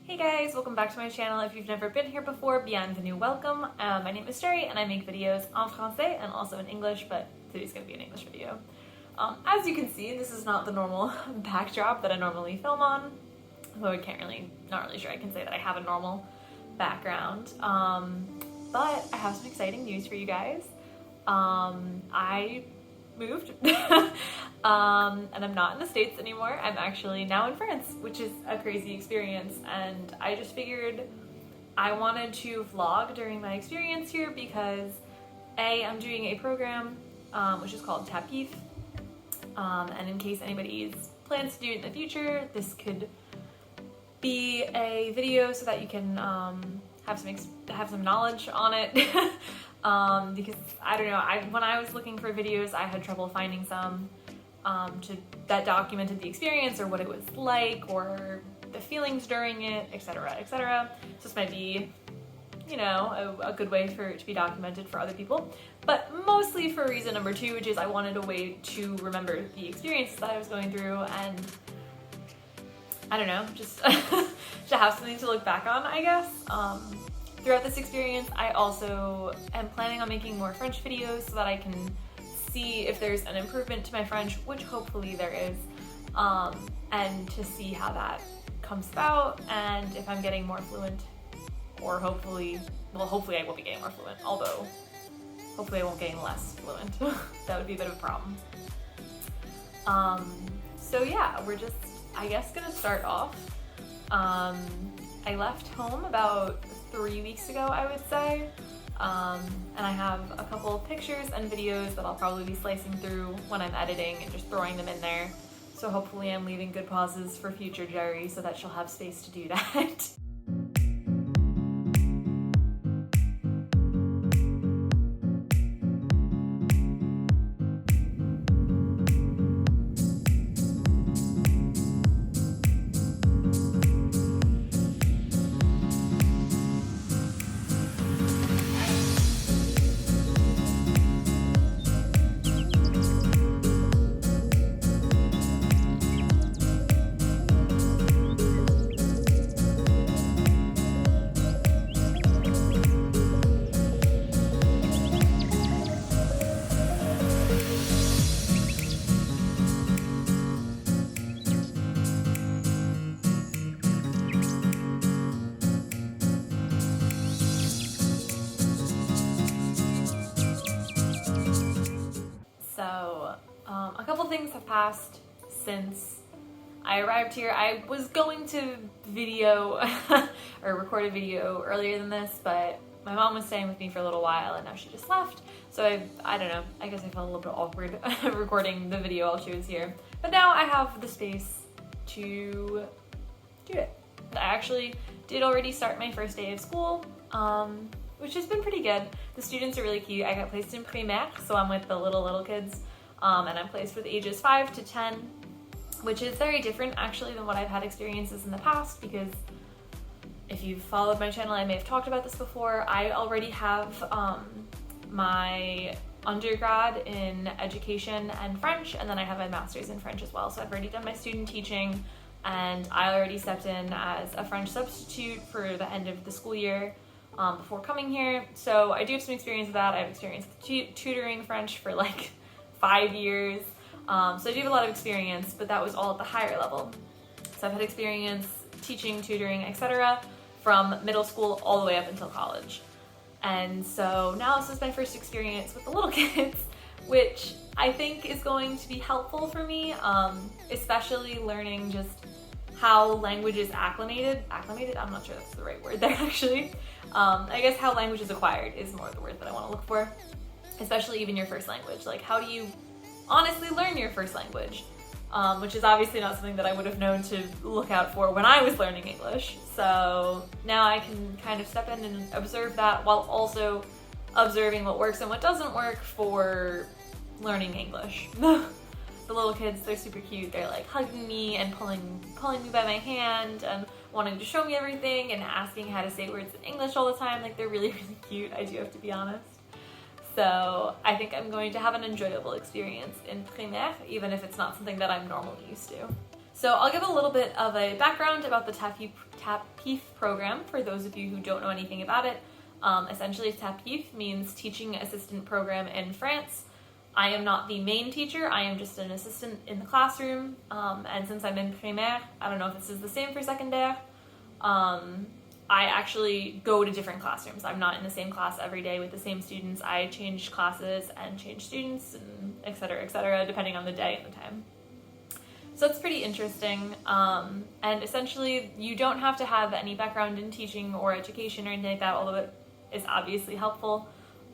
Hey guys, welcome back to my channel. If you've never been here before, bienvenue, welcome. My name is Jari and I make videos en français and also in English, but today's gonna be an English video. As you can see, this is not the normal backdrop that I normally film on, although not really sure I can say that I have a normal background. But I have some exciting news for you guys. I moved and I'm not in the States anymore. I'm actually now in France, which is a crazy experience, and I just figured I wanted to vlog during my experience here because I'm doing a program which is called TAPIF, and in case anybody plans to do it in the future, this could be a video so that you can have some knowledge on it. Because I don't know, when I was looking for videos, I had trouble finding some that documented the experience or what it was like or the feelings during it, etc., etc. So this might be, you know, a good way for it to be documented for other people, but mostly for reason number two, which is I wanted a way to remember the experiences that I was going through and I don't know, just to have something to look back on, I guess. Throughout this experience, I also am planning on making more French videos so that I can see if there's an improvement to my French, which hopefully there is, and to see how that comes about and if I'm getting more fluent, or hopefully I will be getting more fluent, although hopefully I won't get any less fluent. That would be a bit of a problem. So yeah, we're just, I guess, gonna start off. I left home about 3 weeks ago, I would say, and I have a couple of pictures and videos that I'll probably be slicing through when I'm editing and just throwing them in there. So hopefully I'm leaving good pauses for future Jari so that she'll have space to do that. So, a couple things have passed since I arrived here. I was going to video or record a video earlier than this, but my mom was staying with me for a little while and now she just left. So I don't know, I guess I felt a little bit awkward recording the video while she was here. But now I have the space to do it. I actually did already start my first day of school, which has been pretty good. The students are really cute. I got placed in primaire, so I'm with the little kids, and I'm placed with ages 5 to 10, which is very different actually than what I've had experiences in the past, because if you've followed my channel, I may have talked about this before. I already have my undergrad in education and French, and then I have my master's in French as well. So I've already done my student teaching, and I already stepped in as a French substitute for the end of the school year before coming here. So I do have some experience with that. I have experience with tutoring French for like 5 years. So I do have a lot of experience, but that was all at the higher level. So I've had experience teaching, tutoring, etc. from middle school all the way up until college. And so now this is my first experience with the little kids, which I think is going to be helpful for me, especially learning just how language is acclimated, I'm not sure that's the right word there actually. I guess how language is acquired is more the word that I want to look for, especially even your first language. Like, how do you honestly learn your first language? Which is obviously not something that I would have known to look out for when I was learning English. So now I can kind of step in and observe that while also observing what works and what doesn't work for learning English. The little kids, they're super cute. They're like hugging me and pulling me by my hand and wanting to show me everything and asking how to say words in English all the time. Like, they're really, really cute, I do have to be honest. So I think I'm going to have an enjoyable experience in primaire, even if it's not something that I'm normally used to. So I'll give a little bit of a background about the TAPIF program for those of you who don't know anything about it. Essentially, TAPIF means Teaching Assistant Program in France. I am not the main teacher, I am just an assistant in the classroom, and since I'm in primaire, I don't know if this is the same for secondaire, I actually go to different classrooms. I'm not in the same class every day with the same students. I change classes and change students, and et cetera, depending on the day and the time. So it's pretty interesting, and essentially you don't have to have any background in teaching or education or anything like that, although it is obviously helpful,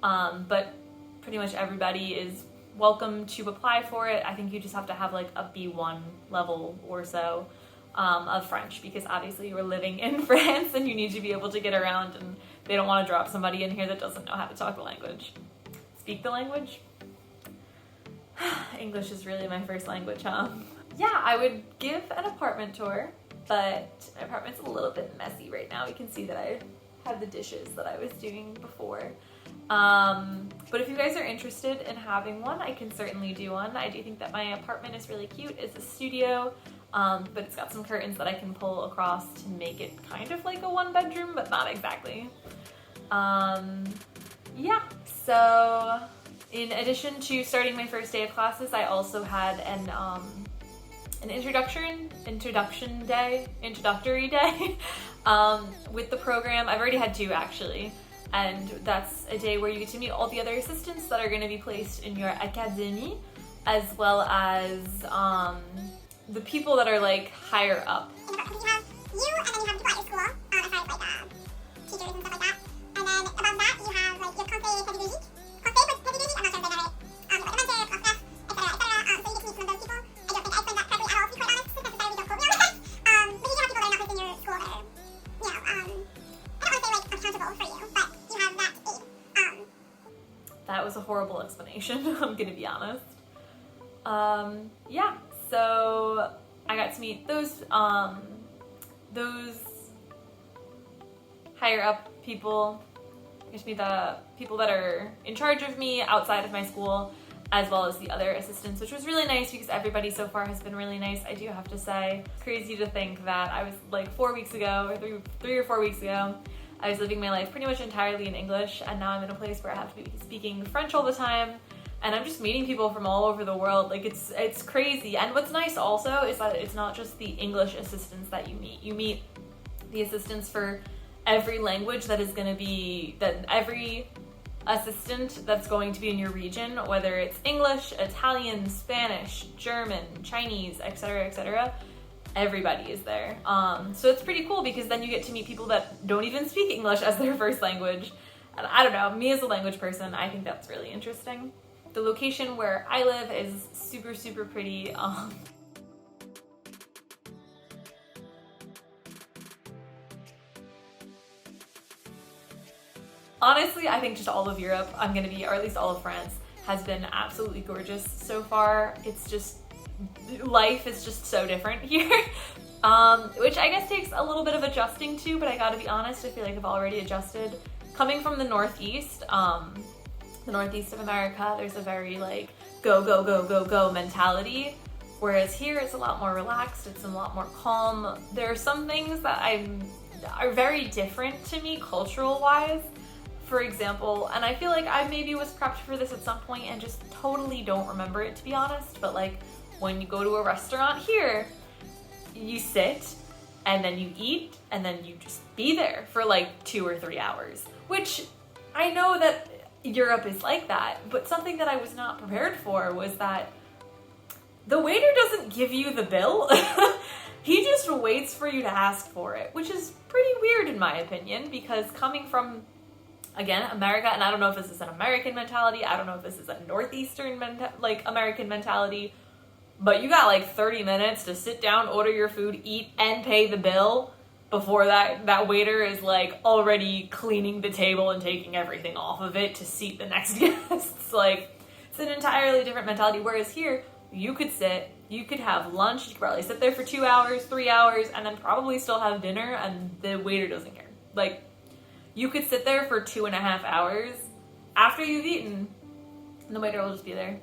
but pretty much everybody is welcome to apply for it. I think you just have to have like a B1 level or so of French, because obviously you're living in France and you need to be able to get around, and they don't want to drop somebody in here that doesn't know how to talk the language. Speak the language? English is really my first language, huh? Yeah, I would give an apartment tour, but my apartment's a little bit messy right now. You can see that I have the dishes that I was doing before. But if you guys are interested in having one, I can certainly do one. I do think that my apartment is really cute. It's a studio, but it's got some curtains that I can pull across to make it kind of like a one-bedroom, but not exactly. Yeah, so in addition to starting my first day of classes, I also had an introductory day with the program. I've already had two actually, and that's a day where you get to meet all the other assistants that are going to be placed in your academy, as well as the people that are like higher up. You have you, and then you have people at your school, as far as like teachers and stuff like that. And then above that you have like your conseil pédagogique. Conseil pédagogique, I'm not sure if I got it. Elementary, etc., etc. So you get to meet some of those people. I don't think I explained that correctly at all, to be quite honest, since necessarily don't quote me on that. But you have people that are not within your school that are, you know, I don't want to say like accountable for you, but you have that aid. That was a horrible explanation, I'm gonna be honest. Yeah, so I got to meet those higher up people. I got to meet the people that are in charge of me outside of my school, as well as the other assistants, which was really nice because everybody so far has been really nice, I do have to say. It's crazy to think that I was like 4 weeks ago, or three or 4 weeks ago, I was living my life pretty much entirely in English, and now I'm in a place where I have to be speaking French all the time, and I'm just meeting people from all over the world. Like it's crazy. And what's nice also is that it's not just the English assistants that you meet. You meet the assistants for every language that every assistant that's going to be in your region, whether it's English, Italian, Spanish, German, Chinese, etc., everybody is there. So it's pretty cool because then you get to meet people that don't even speak English as their first language. And I don't know, me as a language person, I think that's really interesting. The location where I live is super, super pretty. Honestly, I think just all of Europe, or at least all of France, has been absolutely gorgeous so far. It's just, life is just so different here, which I guess takes a little bit of adjusting to, but I gotta be honest, I feel like I've already adjusted. Coming from the Northeast of America, there's a very like go, go, go, go, go mentality, whereas here it's a lot more relaxed, it's a lot more calm. There are some things that are very different to me cultural-wise. For example, and I feel like I maybe was prepped for this at some point and just totally don't remember it, to be honest, but like when you go to a restaurant here, you sit and then you eat and then you just be there for like 2 or 3 hours, which I know that Europe is like that, but something that I was not prepared for was that the waiter doesn't give you the bill. He just waits for you to ask for it, which is pretty weird in my opinion, because coming from, again, America, and I don't know if this is an American mentality, I don't know if this is a Northeastern American mentality, but you got like 30 minutes to sit down, order your food, eat, and pay the bill before that waiter is like already cleaning the table and taking everything off of it to seat the next guests. Like, it's an entirely different mentality, whereas here, you could sit, you could have lunch, you could probably sit there for 2 hours, 3 hours, and then probably still have dinner, and the waiter doesn't care. Like, you could sit there for 2.5 hours after you've eaten, and the waiter will just be there.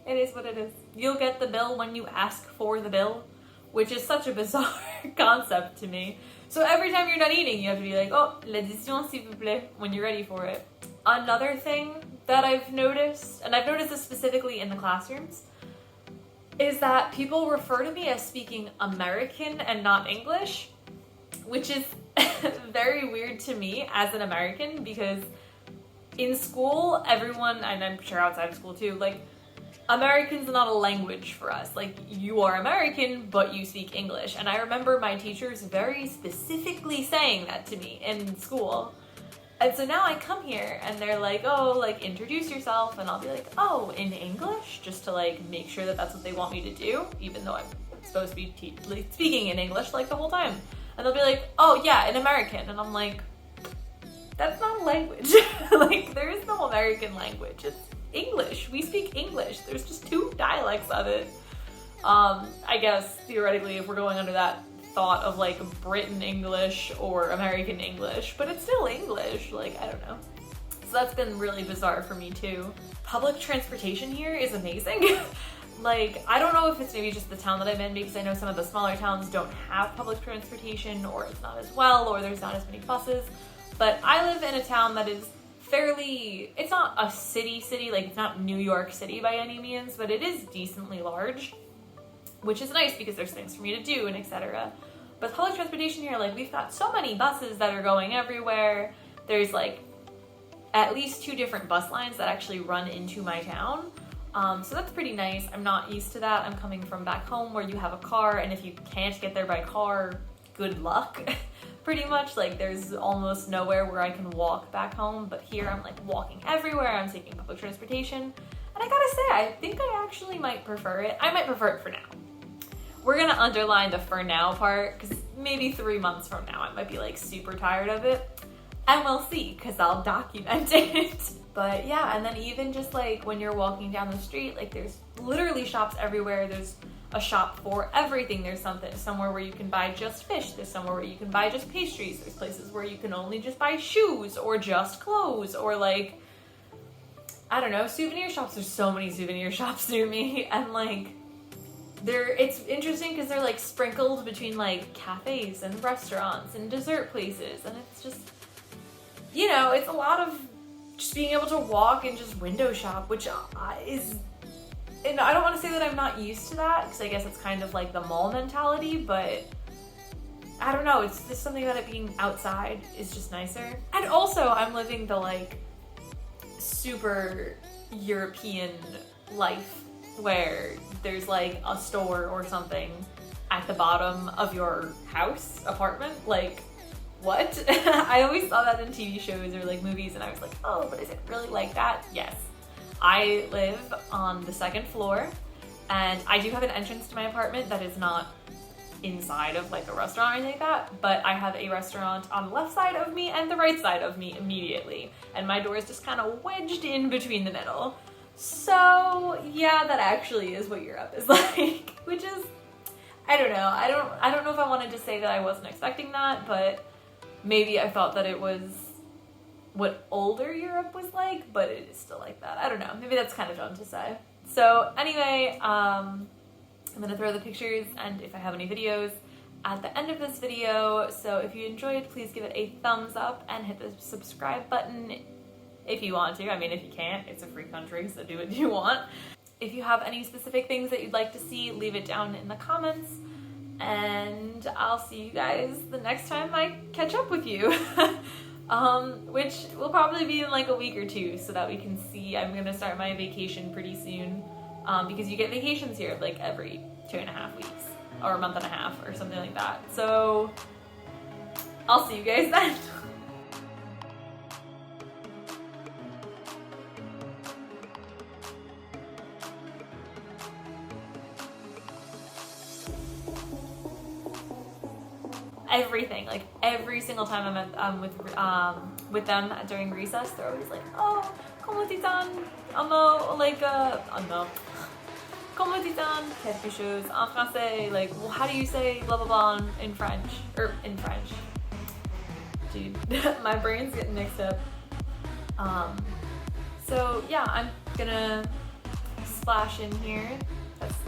It is what it is. You'll get the bill when you ask for the bill. which is such a bizarre concept to me. So every time you're done eating, you have to be like, oh, l'addition s'il vous plaît, when you're ready for it. Another thing that I've noticed, and I've noticed this specifically in the classrooms, is that people refer to me as speaking American and not English, which is very weird to me as an American, because in school, everyone, and I'm sure outside of school too, like, American's not a language for us. Like, you are American, but you speak English. And I remember my teachers very specifically saying that to me in school. And so now I come here and they're like, oh, like, introduce yourself. And I'll be like, oh, in English? Just to, like, make sure that that's what they want me to do, even though I'm supposed to be speaking in English, like, the whole time. And they'll be like, oh, yeah, in American. And I'm like, that's not a language. Like, there is no American language. It's English. We speak English. There's just two dialects of it. I guess, theoretically, if we're going under that thought of, like, Britain English or American English, but it's still English. Like, I don't know. So that's been really bizarre for me, too. Public transportation here is amazing. Like, I don't know if it's maybe just the town that I'm in, because I know some of the smaller towns don't have public transportation, or it's not as well, or there's not as many buses. But I live in a town that is fairly, it's not a city, like, it's not New York City by any means, but it is decently large, which is nice because there's things for me to do and etc. But public transportation here, like, we've got so many buses that are going everywhere. There's, like, at least 2 different bus lines that actually run into my town. So that's pretty nice. I'm not used to that. I'm coming from back home where you have a car, and if you can't get there by car, good luck. Pretty much, like, there's almost nowhere where I can walk back home, but here I'm, like, walking everywhere. I'm taking public transportation, and I gotta say, I think I actually might prefer it. I might prefer it for now. We're gonna underline the for now part, because maybe 3 months from now I might be, like, super tired of it, and we'll see, because I'll document it. But yeah, and then even just, like, when you're walking down the street, like, there's literally shops everywhere. There's a shop for everything. There's somewhere where you can buy just fish. There's somewhere where you can buy just pastries. There's places where you can only just buy shoes or just clothes, or, like, I don't know, souvenir shops. There's so many souvenir shops near me, and, like, it's interesting because they're, like, sprinkled between, like, cafes and restaurants and dessert places, and it's just, you know, it's a lot of just being able to walk and just window shop, which is, and I don't want to say that I'm not used to that, because I guess it's kind of like the mall mentality, but I don't know, it's just something about it being outside is just nicer. And also, I'm living the, like, super European life where there's, like, a store or something at the bottom of your house, apartment. Like, what? I always saw that in TV shows or, like, movies, and I was like, oh, but is it really like that? Yes. I live on the 2nd floor, and I do have an entrance to my apartment that is not inside of, like, a restaurant or anything like that, but I have a restaurant on the left side of me and the right side of me immediately, and my door is just kind of wedged in between the middle. So yeah, that actually is what Europe is like, which is, I don't know. I don't know if I wanted to say that I wasn't expecting that, but maybe I thought that it was what older Europe was like, but it is still like that. I don't know. Maybe that's kind of dumb to say. So anyway, I'm gonna throw the pictures and if I have any videos at the end of this video. So if you enjoyed, please give it a thumbs up and hit the subscribe button if you want to. I mean, if you can't, it's a free country, so do what you want. If you have any specific things that you'd like to see, leave it down in the comments. And I'll see you guys the next time I catch up with you. Which will probably be in like a week or 2 so that we can see. I'm gonna start my vacation pretty soon, because you get vacations here like every 2.5 weeks or a month and a half or something like that. So I'll see you guys then. Everything, like every single time I'm with them during recess, they're always like, oh, comment tu-t'en? Comment tu-t'en? Quelque chose en français, like, well, how do you say blah blah blah in French? Or in French. Dude, my brain's getting mixed up. So yeah, I'm gonna splash in here. That's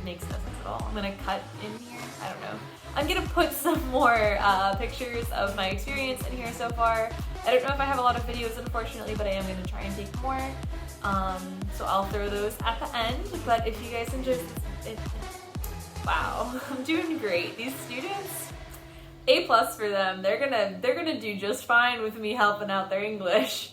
makes no sense at all. I'm gonna cut in here, I don't know. I'm gonna put some more pictures of my experience in here so far. I don't know if I have a lot of videos, unfortunately, but I am gonna try and take more. So I'll throw those at the end, but if you guys enjoyed it, wow, I'm doing great. These students, A+ for them. They're gonna do just fine with me helping out their English.